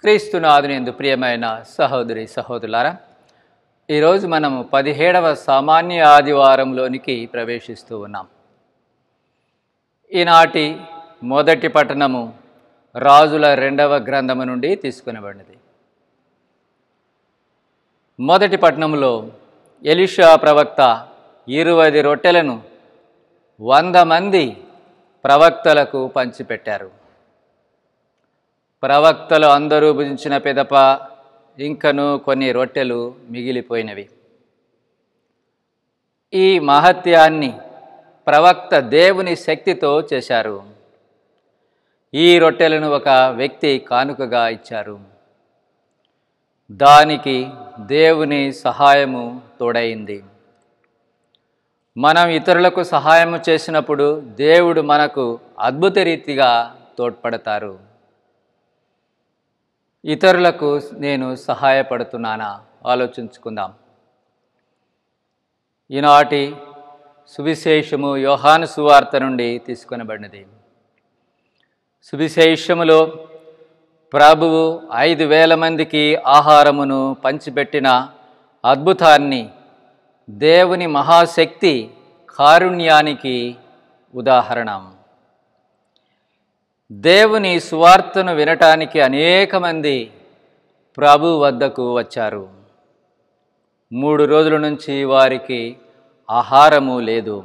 క్రీస్తునాథునియందు ప్రియమైన సహోదరి సహోదరులారా, ఈరోజు మనము 17వ సామాన్య ఆదివారంలోనికి ప్రవేశిస్తూ ఉన్నాం. ఈనాటి మొదటి పట్టణము రాజుల 2వ గ్రంథము నుండి తీసుకునబడినది. మొదటి పట్టణంలో ఎలీషా ప్రవక్త 20 రొట్టెలను 100 మంది ప్రవక్తలకు పంచిపెట్టారు. ప్రవక్తలు అందరూ భుజించిన పిదప ఇంకను కొన్ని రొట్టెలు మిగిలిపోయినవి. ఈ మహత్యాన్ని ప్రవక్త దేవుని శక్తితో చేశారు. ఈ రొట్టెలను ఒక వ్యక్తి కానుకగా ఇచ్చారు. దానికి దేవుని సహాయము తోడైంది. మనం ఇతరులకు సహాయము చేసినప్పుడు దేవుడు మనకు అద్భుత రీతిగా తోడ్పడతారు. ఇతరులకు నేను సహాయపడుతున్నానా? ఆలోచించుకుందాం. ఈనాటి సువిశేషము యోహాను సువార్త నుండి తీసుకొనబడినది. సువిశేషములో ప్రభువు 5,000 మందికి ఆహారమును పంచిపెట్టిన అద్భుతాన్ని దేవుని మహాశక్తి కారుణ్యానికి ఉదాహరణ. దేవుని సువార్తను వినటానికి అనేక మంది ప్రభు వద్దకు వచ్చారు. 3 రోజుల నుంచి వారికి ఆహారము లేదు.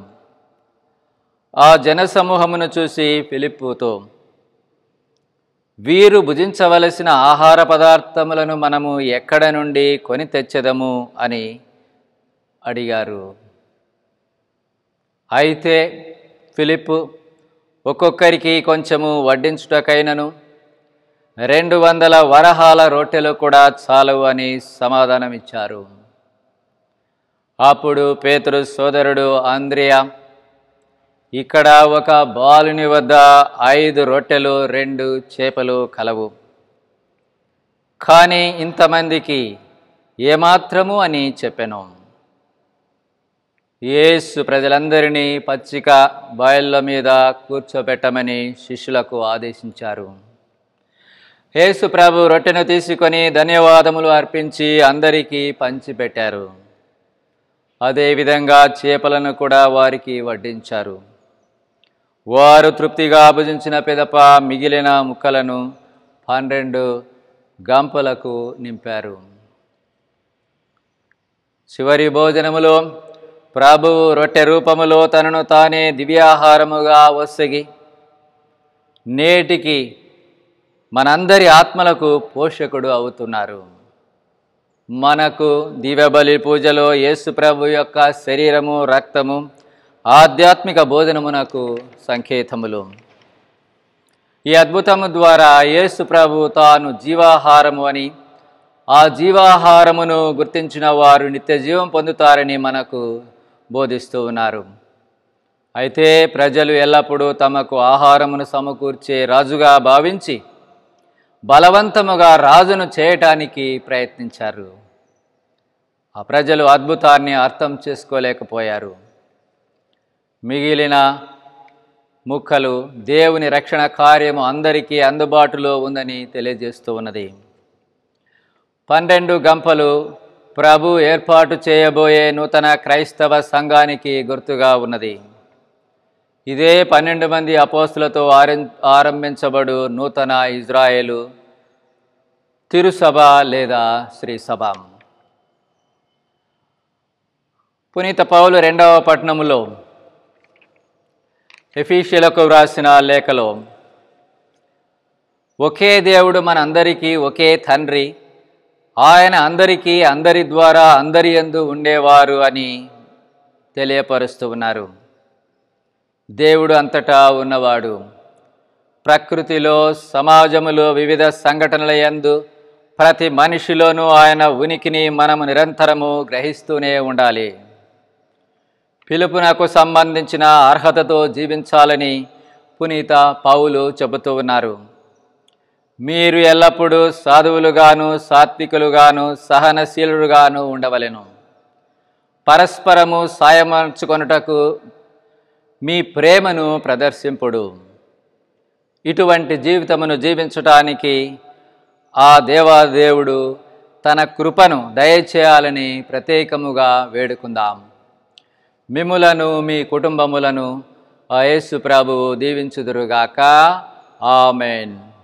ఆ జనసమూహమును చూసి ఫిలిప్పుతో, వీరు భుజించవలసిన ఆహార పదార్థములను మనము ఎక్కడ నుండి కొని తెచ్చెదము అని అడిగారు. అయితే ఫిలిప్పు ఒక్కొక్కరికి కొంచెము వడ్డించుటకైనను 200 వరహాల రొట్టెలు కూడా చాలవు అని సమాధానమిచ్చారు. అప్పుడు పేతురు సోదరుడు అంద్రియా, ఇక్కడ ఒక బాలుని వద్ద 5 రొట్టెలు 2 చేపలు కలవు, కానీ ఇంతమందికి ఏమాత్రము అని చెప్పెను. యేసు ప్రజలందరినీ పచ్చిక బయళ్ళ మీద కూర్చోబెట్టమని శిష్యులకు ఆదేశించారు. యేసు ప్రభు రొట్టెను తీసుకొని ధన్యవాదములు అర్పించి అందరికీ పంచిపెట్టారు. అదేవిధంగా చేపలను కూడా వారికి వడ్డించారు. వారు తృప్తిగా భుజించిన పిదప మిగిలిన ముక్కలను 12 గంపలకు నింపారు. చివరి భోజనములో ప్రభువు రొట్టె రూపములో తనను తానే దివ్యాహారముగా ఒసగి నేటికి మనందరి ఆత్మలకు పోషకుడు అవుతున్నారు. మనకు దివ్యబలి పూజలో యేసు ప్రభు యొక్క శరీరము రక్తము ఆధ్యాత్మిక భోజనమునకు సంకేతములు. ఈ అద్భుతము ద్వారా యేసు ప్రభు తాను జీవాహారము అని, ఆ జీవాహారమును గుర్తించిన వారు నిత్య జీవం పొందుతారని మనకు బోధిస్తూ ఉన్నారు. అయితే ప్రజలు ఎల్లప్పుడూ తమకు ఆహారమును సమకూర్చే రాజుగా భావించి బలవంతముగా రాజును చేయటానికి ప్రయత్నించారు. ఆ ప్రజలు అద్భుతాన్ని అర్థం చేసుకోలేకపోయారు. మిగిలిన ముక్కలు దేవుని రక్షణ కార్యము అందరికీ అందుబాటులో ఉందని తెలియజేస్తూ ఉన్నది. 12 గంపలు ప్రభు ఏర్పాటు చేయబోయే నూతన క్రైస్తవ సంఘానికి గుర్తుగా ఉన్నది. ఇదే 12 మంది అపోస్తులతో ఆరంభించబడు నూతన ఇజ్రాయేలు తిరుసభ లేదా శ్రీసభ. పునీత పౌలు 2వ పట్టణములో ఎఫీషియులకు వ్రాసిన లేఖలో, ఒకే దేవుడు మనందరికీ ఒకే తండ్రి, ఆయన అందరికీ అందరి ద్వారా అందరి యందు ఉండేవారు అని తెలియపరుస్తూ ఉన్నారు. దేవుడు అంతటా ఉన్నవాడు. ప్రకృతిలో, సమాజములో వివిధ సంఘటనల యందు ప్రతి మనిషిలోనూ ఆయన ఉనికిని మనము నిరంతరము గ్రహిస్తూనే ఉండాలి. పిలుపునకు సంబంధించిన అర్హతతో జీవించాలని పునీత పౌలు చెబుతూ ఉన్నారు. మీరు ఎల్లప్పుడూ సాధువులుగాను, సాత్వికులుగాను, సహనశీలుగాను ఉండవలెను. పరస్పరము సాయమర్చుకొనుటకు మీ ప్రేమను ప్రదర్శింపుడు. ఇటువంటి జీవితమును జీవించటానికి ఆ దేవాదేవుడు తన కృపను దయచేయాలని ప్రత్యేకముగా వేడుకుందాం. మిమ్ములను మీ కుటుంబములను యేసు ప్రభువు దీవించుదురుగాక. ఆమెన్.